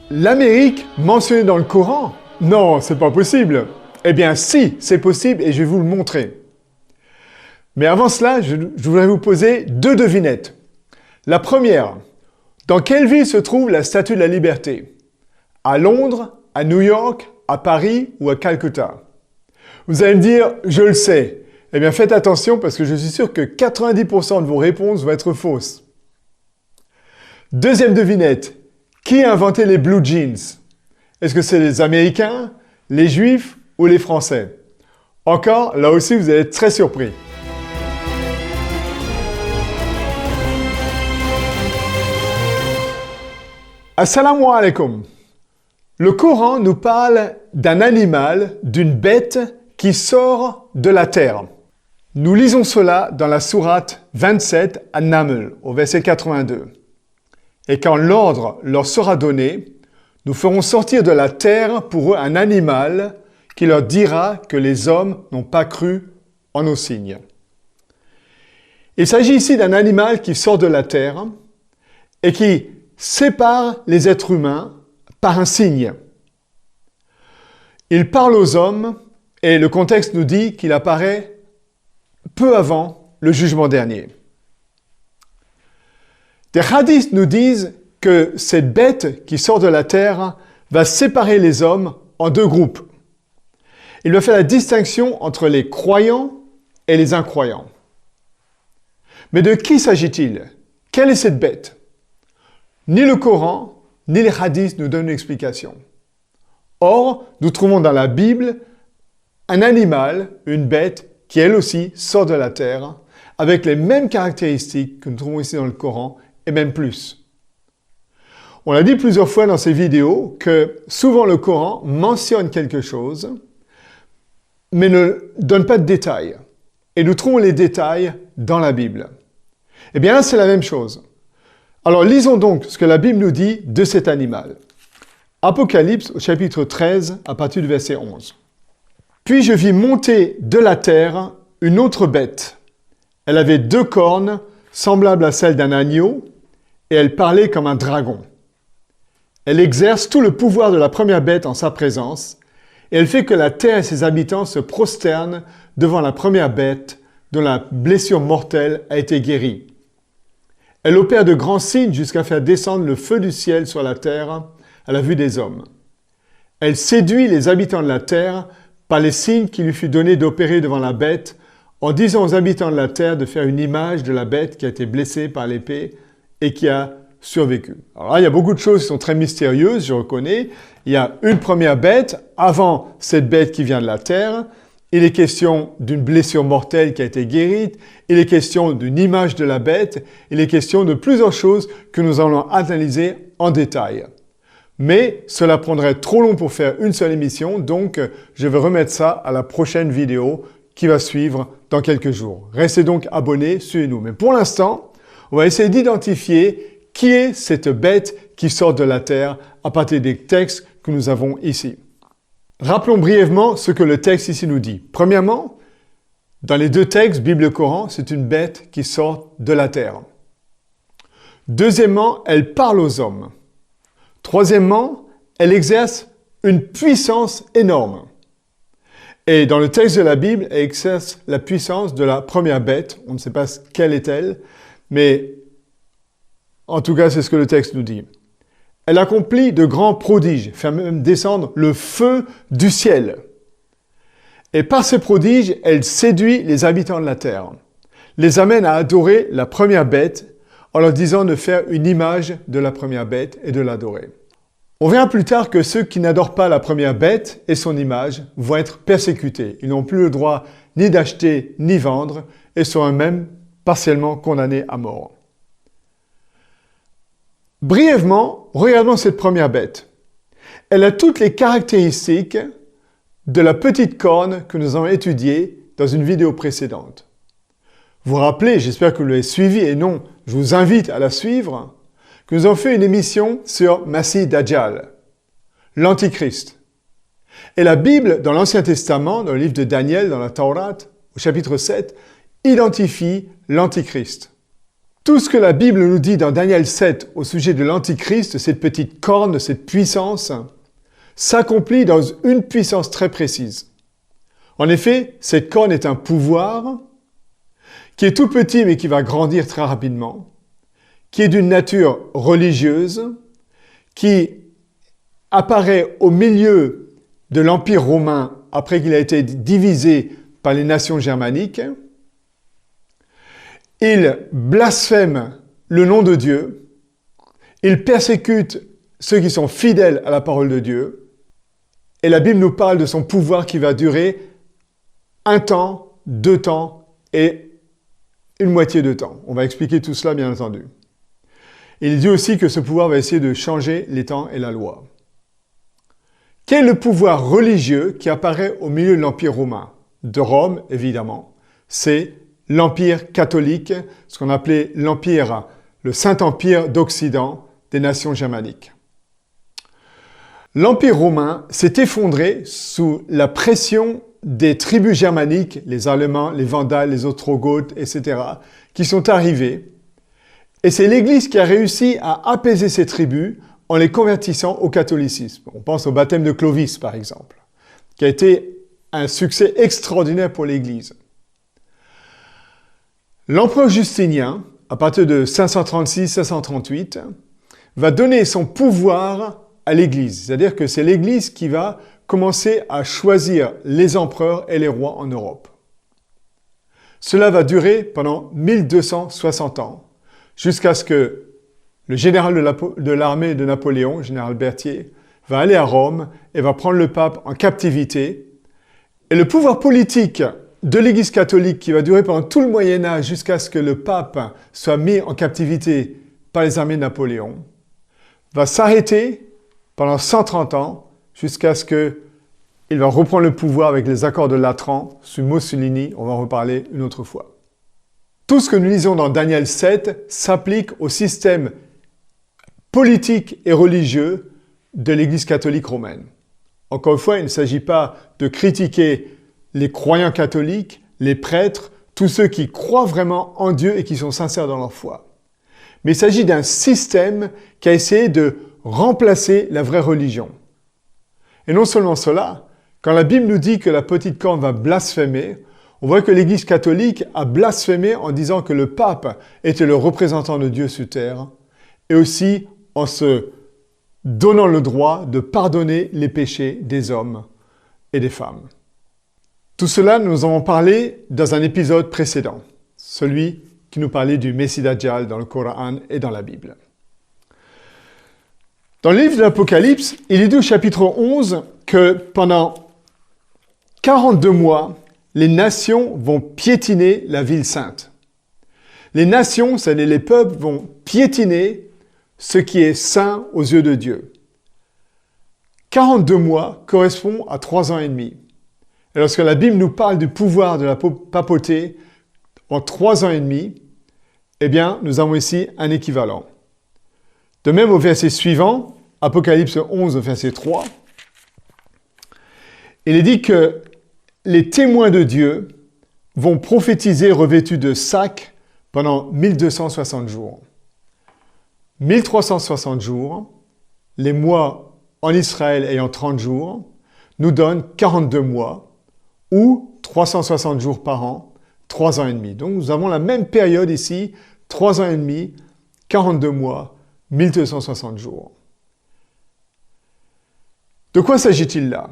L'Amérique mentionnée dans le Coran? Non, c'est pas possible. Eh bien si, c'est possible et je vais vous le montrer. Mais avant cela, je voudrais vous poser deux devinettes. La première, dans quelle ville se trouve la Statue de la Liberté? À Londres, à New York, à Paris ou à Calcutta? Vous allez me dire, je le sais. Eh bien faites attention parce que je suis sûr que 90% de vos réponses vont être fausses. Deuxième devinette, qui a inventé les blue jeans? Est-ce que c'est les Américains, les Juifs ou les Français? Encore, là aussi vous allez être très surpris. Assalamu alaikum. Le Coran nous parle d'un animal, d'une bête qui sort de la terre. Nous lisons cela dans la sourate 27 An-Naml, au verset 82. Et quand l'ordre leur sera donné, nous ferons sortir de la terre pour eux un animal qui leur dira que les hommes n'ont pas cru en nos signes. Il s'agit ici d'un animal qui sort de la terre et qui sépare les êtres humains par un signe. Il parle aux hommes et le contexte nous dit qu'il apparaît peu avant le jugement dernier. Des hadiths nous disent que cette bête qui sort de la terre va séparer les hommes en deux groupes. Il va faire la distinction entre les croyants et les incroyants. Mais de qui s'agit-il? Quelle est cette bête? Ni le Coran, ni les hadiths nous donnent une explication. Or, nous trouvons dans la Bible un animal, une bête, qui elle aussi sort de la terre, avec les mêmes caractéristiques que nous trouvons ici dans le Coran, et même plus. On a dit plusieurs fois dans ces vidéos que souvent le Coran mentionne quelque chose, mais ne donne pas de détails. Et nous trouvons les détails dans la Bible. Eh bien là, c'est la même chose. Alors lisons donc ce que la Bible nous dit de cet animal. Apocalypse au chapitre 13 à partir du verset 11. Puis je vis monter de la terre une autre bête. Elle avait deux cornes semblables à celles d'un agneau et elle parlait comme un dragon. Elle exerce tout le pouvoir de la première bête en sa présence et elle fait que la terre et ses habitants se prosternent devant la première bête dont la blessure mortelle a été guérie. Elle opère de grands signes jusqu'à faire descendre le feu du ciel sur la terre à la vue des hommes. Elle séduit les habitants de la terre par les signes qui lui fut donné d'opérer devant la bête, en disant aux habitants de la terre de faire une image de la bête qui a été blessée par l'épée et qui a survécu. Alors là, il y a beaucoup de choses qui sont très mystérieuses, je reconnais. Il y a une première bête, avant cette bête qui vient de la terre. Il est question d'une blessure mortelle qui a été guérie. Il est question d'une image de la bête. Il est question de plusieurs choses que nous allons analyser en détail. Mais cela prendrait trop long pour faire une seule émission, donc je vais remettre ça à la prochaine vidéo qui va suivre dans quelques jours. Restez donc abonnés, suivez-nous. Mais pour l'instant, on va essayer d'identifier qui est cette bête qui sort de la terre à partir des textes que nous avons ici. Rappelons brièvement ce que le texte ici nous dit. Premièrement, dans les deux textes, Bible et Coran, c'est une bête qui sort de la terre. Deuxièmement, elle parle aux hommes. Troisièmement, elle exerce une puissance énorme. Et dans le texte de la Bible, elle exerce la puissance de la première bête. On ne sait pas quelle est-elle, mais en tout cas, c'est ce que le texte nous dit. Elle accomplit de grands prodiges, fait même descendre le feu du ciel. Et par ces prodiges, elle séduit les habitants de la terre, les amène à adorer la première bête en leur disant de faire une image de la première bête et de l'adorer. On verra plus tard que ceux qui n'adorent pas la première bête et son image vont être persécutés. Ils n'ont plus le droit ni d'acheter ni vendre et seront même partiellement condamnés à mort. Brièvement, regardons cette première bête. Elle a toutes les caractéristiques de la petite corne que nous avons étudiée dans une vidéo précédente. Vous vous rappelez, j'espère que vous l'avez suivie et non, je vous invite à la suivre, que nous avons fait une émission sur Masih Dajjal, l'Antichrist. Et la Bible, dans l'Ancien Testament, dans le livre de Daniel, dans la Torah, au chapitre 7, identifie l'Antichrist. Tout ce que la Bible nous dit dans Daniel 7 au sujet de l'Antichrist, cette petite corne, cette puissance, s'accomplit dans une puissance très précise. En effet, cette corne est un pouvoir qui est tout petit mais qui va grandir très rapidement, qui est d'une nature religieuse, qui apparaît au milieu de l'Empire romain après qu'il a été divisé par les nations germaniques. Il blasphème le nom de Dieu, il persécute ceux qui sont fidèles à la parole de Dieu, et la Bible nous parle de son pouvoir qui va durer 1 temps, 2 temps et une moitié de temps. On va expliquer tout cela, bien entendu. Il dit aussi que ce pouvoir va essayer de changer les temps et la loi. Quel est le pouvoir religieux qui apparaît au milieu de l'Empire romain? De Rome, évidemment. C'est l'Empire catholique, ce qu'on appelait l'Empire, le Saint-Empire d'Occident des nations germaniques. L'Empire romain s'est effondré sous la pression des tribus germaniques, les Allemands, les Vandales, les Ostrogoths, etc., qui sont arrivés. Et c'est l'Église qui a réussi à apaiser ces tribus en les convertissant au catholicisme. On pense au baptême de Clovis, par exemple, qui a été un succès extraordinaire pour l'Église. L'empereur Justinien, à partir de 536-538, va donner son pouvoir à l'Église. C'est-à-dire que c'est l'Église qui va commencer à choisir les empereurs et les rois en Europe. Cela va durer pendant 1260 ans, jusqu'à ce que le général de l'armée de Napoléon, général Berthier, va aller à Rome et va prendre le pape en captivité. Et le pouvoir politique de l'Église catholique, qui va durer pendant tout le Moyen-Âge jusqu'à ce que le pape soit mis en captivité par les armées de Napoléon, va s'arrêter pendant 130 ans jusqu'à ce qu'il va reprendre le pouvoir avec les accords de Latran sous Mussolini. On va en reparler une autre fois. Tout ce que nous lisons dans Daniel 7 s'applique au système politique et religieux de l'Église catholique romaine. Encore une fois, il ne s'agit pas de critiquer les croyants catholiques, les prêtres, tous ceux qui croient vraiment en Dieu et qui sont sincères dans leur foi. Mais il s'agit d'un système qui a essayé de remplacer la vraie religion. Et non seulement cela, quand la Bible nous dit que la petite corne va blasphémer, on voit que l'Église catholique a blasphémé en disant que le pape était le représentant de Dieu sur terre, et aussi en se donnant le droit de pardonner les péchés des hommes et des femmes. Tout cela, nous en avons parlé dans un épisode précédent, celui qui nous parlait du Messie Dajjal dans le Coran et dans la Bible. Dans le livre de l'Apocalypse, il est dit au chapitre 11 que pendant 42 mois, les nations vont piétiner la ville sainte. Les nations, c'est-à-dire les peuples, vont piétiner ce qui est saint aux yeux de Dieu. 42 mois correspond à 3 ans et demi. Et lorsque la Bible nous parle du pouvoir de la papauté en 3 ans et demi, eh bien, nous avons ici un équivalent. De même, au verset suivant, Apocalypse 11, verset 3, il est dit que les témoins de Dieu vont prophétiser revêtus de sacs pendant 1260 jours. 1360 jours, les mois en Israël ayant 30 jours, nous donnent 42 mois, ou 360 jours par an, 3 ans et demi. Donc nous avons la même période ici, 3 ans et demi, 42 mois, 1260 jours. De quoi s'agit-il là?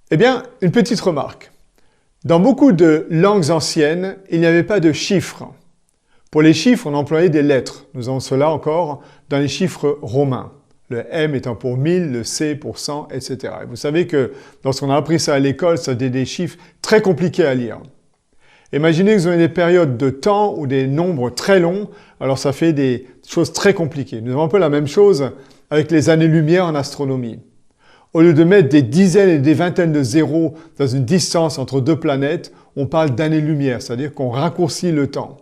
Eh bien, une petite remarque. Dans beaucoup de langues anciennes, il n'y avait pas de chiffres. Pour les chiffres, on employait des lettres. Nous avons cela encore dans les chiffres romains. Le M étant pour 1000, le C pour 100, etc. Et vous savez que lorsqu'on a appris ça à l'école, ça c'était des chiffres très compliqués à lire. Imaginez que vous avez des périodes de temps ou des nombres très longs, alors ça fait des choses très compliquées. Nous avons un peu la même chose avec les années-lumière en astronomie. Au lieu de mettre des dizaines et des vingtaines de zéros dans une distance entre deux planètes, on parle d'années-lumière, c'est-à-dire qu'on raccourcit le temps.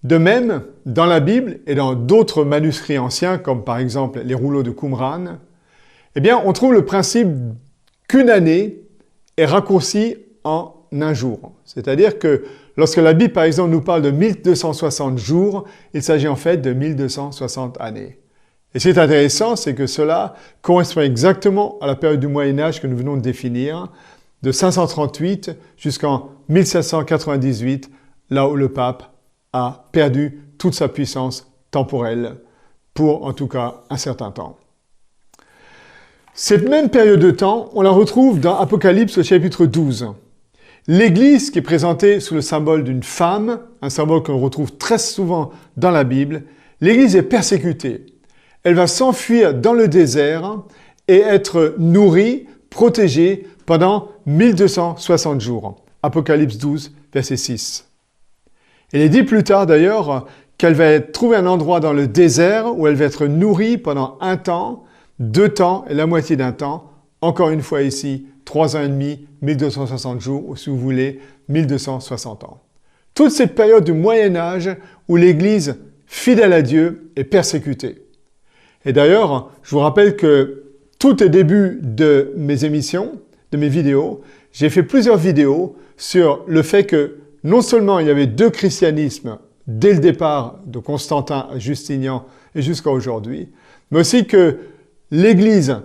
De même, dans la Bible et dans d'autres manuscrits anciens, comme par exemple les rouleaux de Qumran, eh bien, on trouve le principe qu'une année est raccourcie en un jour. C'est-à-dire que lorsque la Bible, par exemple, nous parle de 1260 jours, il s'agit en fait de 1260 années. Et ce qui est intéressant, c'est que cela correspond exactement à la période du Moyen-Âge que nous venons de définir, de 538 jusqu'en 1798, là où le pape a perdu toute sa puissance temporelle, pour en tout cas un certain temps. Cette même période de temps, on la retrouve dans Apocalypse au chapitre 12. L'Église, qui est présentée sous le symbole d'une femme, un symbole qu'on retrouve très souvent dans la Bible, l'Église est persécutée. Elle va s'enfuir dans le désert et être nourrie, protégée pendant 1260 jours. Apocalypse 12, verset 6. Il est dit plus tard d'ailleurs qu'elle va trouver un endroit dans le désert où elle va être nourrie pendant 1 temps, 2 temps et la moitié d'un temps. Encore une fois ici, 3 ans et demi, 1260 jours, ou si vous voulez, 1260 ans. Toute cette période du Moyen-Âge où l'Église, fidèle à Dieu, est persécutée. Et d'ailleurs, je vous rappelle que tout au début de mes émissions, de mes vidéos, j'ai fait plusieurs vidéos sur le fait que non seulement il y avait 2 christianismes dès le départ de Constantin à Justinian et jusqu'à aujourd'hui, mais aussi que l'Église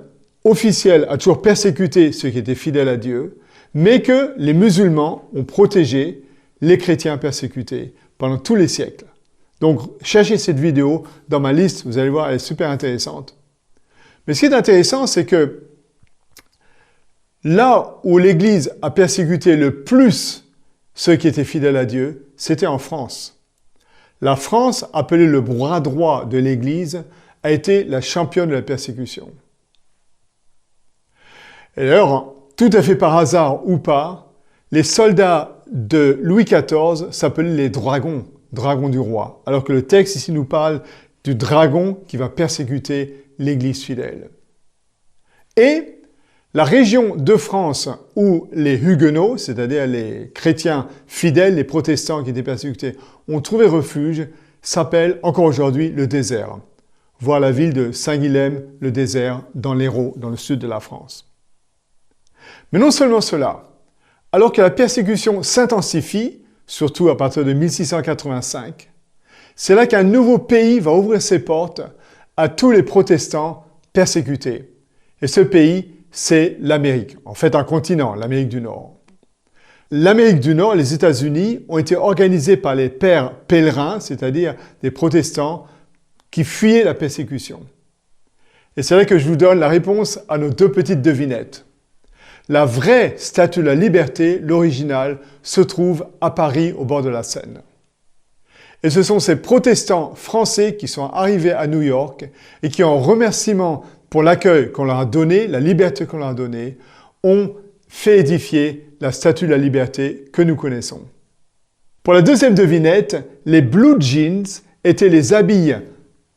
officielle a toujours persécuté ceux qui étaient fidèles à Dieu, mais que les musulmans ont protégé les chrétiens persécutés pendant tous les siècles. Donc, cherchez cette vidéo dans ma liste, vous allez voir, elle est super intéressante. Mais ce qui est intéressant, c'est que là où l'Église a persécuté le plus ceux qui étaient fidèles à Dieu, c'était en France. La France, appelée le bras droit de l'Église, a été la championne de la persécution. Et d'ailleurs, tout à fait par hasard ou pas, les soldats de Louis XIV s'appelaient les dragons, dragons du roi, alors que le texte ici nous parle du dragon qui va persécuter l'Église fidèle. Et la région de France où les Huguenots, c'est-à-dire les chrétiens fidèles, les protestants qui étaient persécutés, ont trouvé refuge, s'appelle encore aujourd'hui le désert. Voir la ville de Saint-Guilhem, le désert, dans l'Hérault, dans le sud de la France. Mais non seulement cela, alors que la persécution s'intensifie, surtout à partir de 1685, c'est là qu'un nouveau pays va ouvrir ses portes à tous les protestants persécutés. Et ce pays, c'est l'Amérique, en fait un continent, l'Amérique du Nord. L'Amérique du Nord, les États-Unis, ont été organisés par les pères pèlerins, c'est-à-dire des protestants qui fuyaient la persécution. Et c'est là que je vous donne la réponse à nos 2 petites devinettes. La vraie statue de la liberté, l'original, se trouve à Paris, au bord de la Seine. Et ce sont ces protestants français qui sont arrivés à New York et qui, en remerciement pour l'accueil qu'on leur a donné, la liberté qu'on leur a donnée, ont fait édifier la statue de la liberté que nous connaissons. Pour la deuxième devinette, les blue jeans étaient les habits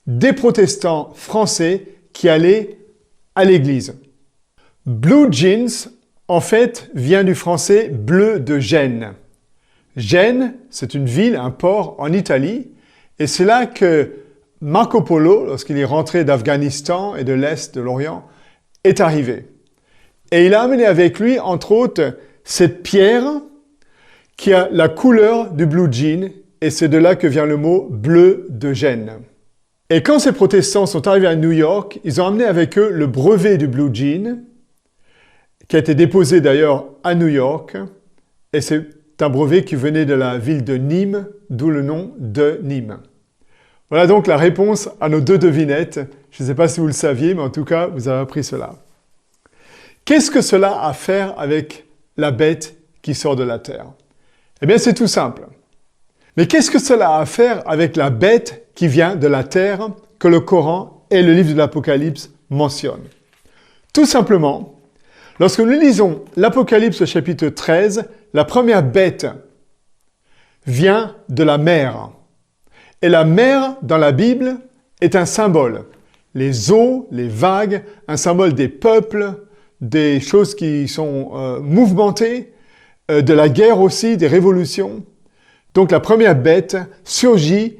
des protestants français qui allaient à l'église. Blue jeans, en fait, vient du français bleu de Gênes. Gênes, c'est une ville, un port en Italie, et c'est là que Marco Polo, lorsqu'il est rentré d'Afghanistan et de l'Est de l'Orient, est arrivé. Et il a amené avec lui, entre autres, cette pierre qui a la couleur du blue jean, et c'est de là que vient le mot bleu de Gênes. Et quand ces protestants sont arrivés à New York, ils ont amené avec eux le brevet du blue jean, qui a été déposé d'ailleurs à New York, et c'est un brevet qui venait de la ville de Nîmes, d'où le nom de Nîmes. Voilà donc la réponse à nos 2 devinettes. Je ne sais pas si vous le saviez, mais en tout cas, vous avez appris cela. Qu'est-ce que cela a à faire avec la bête qui sort de la terre? Eh bien, c'est tout simple. Mais qu'est-ce que cela a à faire avec la bête qui vient de la terre que le Coran et le livre de l'Apocalypse mentionnent? Tout simplement, lorsque nous lisons l'Apocalypse au chapitre 13, la première bête vient de la mer. Et la mer, dans la Bible, est un symbole. Les eaux, les vagues, un symbole des peuples, des choses qui sont mouvementées, de la guerre aussi, des révolutions. Donc la première bête surgit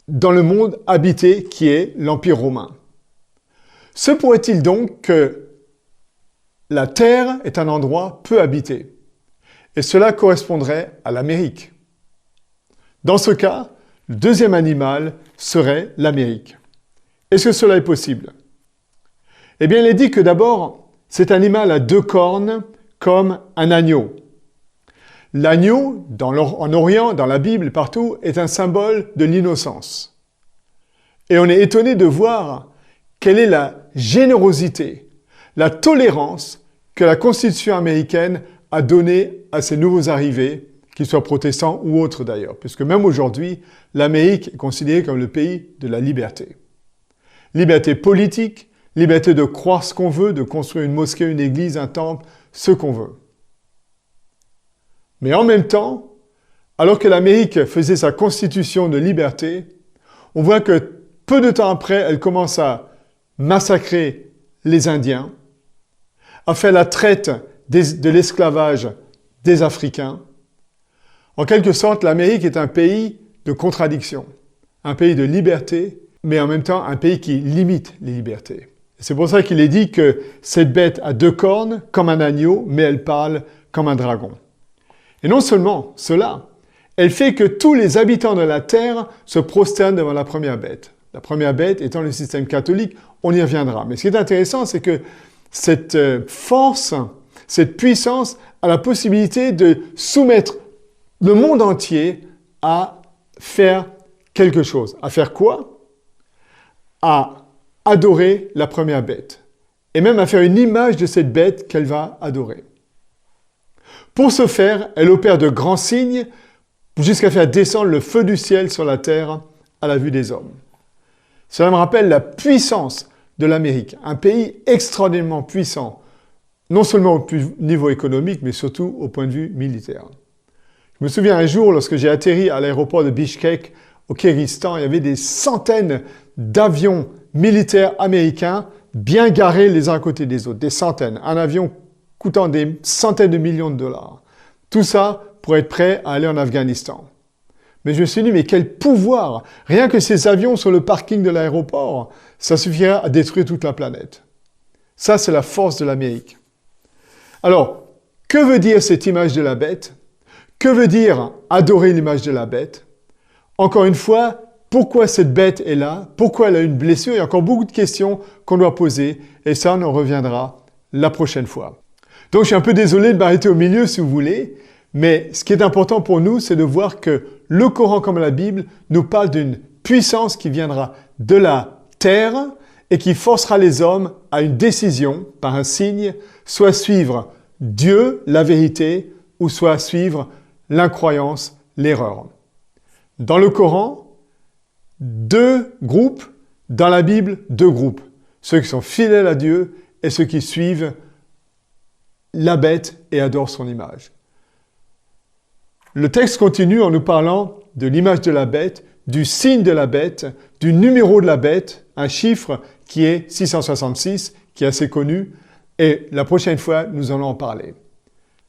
dans le monde habité qui est l'Empire romain. Se pourrait-il donc que la Terre est un endroit peu habité? Et cela correspondrait à l'Amérique. Dans ce cas, le deuxième animal serait l'Amérique. Est-ce que cela est possible? Eh bien, il est dit que d'abord, cet animal a deux cornes comme un agneau. L'agneau, en Orient, dans la Bible, partout, est un symbole de l'innocence. Et on est étonné de voir quelle est la générosité, la tolérance que la Constitution américaine a donnée à ces nouveaux arrivés, qu'ils soient protestants ou autres d'ailleurs, puisque même aujourd'hui, l'Amérique est considérée comme le pays de la liberté. Liberté politique, liberté de croire ce qu'on veut, de construire une mosquée, une église, un temple, ce qu'on veut. Mais en même temps, alors que l'Amérique faisait sa constitution de liberté, on voit que peu de temps après, elle commence à massacrer les Indiens, à faire la traite de l'esclavage des Africains. En quelque sorte, l'Amérique est un pays de contradiction, un pays de liberté, mais en même temps un pays qui limite les libertés. C'est pour ça qu'il est dit que cette bête a deux cornes, comme un agneau, mais elle parle comme un dragon. Et non seulement cela, elle fait que tous les habitants de la terre se prosternent devant la première bête. La première bête étant le système catholique, on y reviendra. Mais ce qui est intéressant, c'est que cette force, cette puissance a la possibilité de soumettre le monde entier à faire quelque chose. À faire quoi? À adorer la première bête. Et même à faire une image de cette bête qu'elle va adorer. Pour ce faire, elle opère de grands signes jusqu'à faire descendre le feu du ciel sur la terre à la vue des hommes. Cela me rappelle la puissance de l'Amérique, un pays extraordinairement puissant, non seulement au niveau économique, mais surtout au point de vue militaire. Je me souviens un jour, lorsque j'ai atterri à l'aéroport de Bishkek, au Kyrgyzstan, il y avait des centaines d'avions militaires américains bien garés les uns à côté des autres, des centaines. Un avion coûtant des centaines de millions de dollars. Tout ça pour être prêt à aller en Afghanistan. Mais je me suis dit, mais quel pouvoir! Rien que ces avions sur le parking de l'aéroport, ça suffirait à détruire toute la planète. Ça, c'est la force de l'Amérique. Alors, que veut dire cette image de la bête? Que veut dire adorer l'image de la bête? Encore une fois, pourquoi cette bête est là? Pourquoi elle a une blessure? Il y a encore beaucoup de questions qu'on doit poser et ça, on en reviendra la prochaine fois. Donc, je suis un peu désolé de m'arrêter au milieu si vous voulez, mais ce qui est important pour nous, c'est de voir que le Coran comme la Bible nous parle d'une puissance qui viendra de la terre et qui forcera les hommes à une décision par un signe, soit suivre Dieu, la vérité, ou soit suivre l'incroyance, l'erreur. Dans le Coran, deux groupes, dans la Bible, deux groupes. Ceux qui sont fidèles à Dieu et ceux qui suivent la bête et adorent son image. Le texte continue en nous parlant de l'image de la bête, du signe de la bête, du numéro de la bête, un chiffre qui est 666, qui est assez connu, et la prochaine fois, nous allons en parler.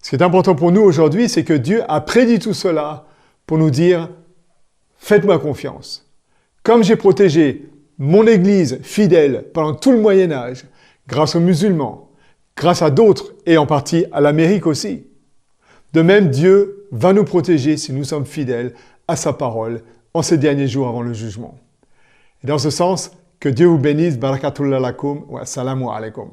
Ce qui est important pour nous aujourd'hui, c'est que Dieu a prédit tout cela pour nous dire « Faites-moi confiance. Comme j'ai protégé mon Église fidèle pendant tout le Moyen-Âge, grâce aux musulmans, grâce à d'autres, et en partie à l'Amérique aussi, de même, Dieu va nous protéger si nous sommes fidèles à sa parole en ces derniers jours avant le jugement. Et dans ce sens, que Dieu vous bénisse. Barakatullah lakum wa assalamu alaikum.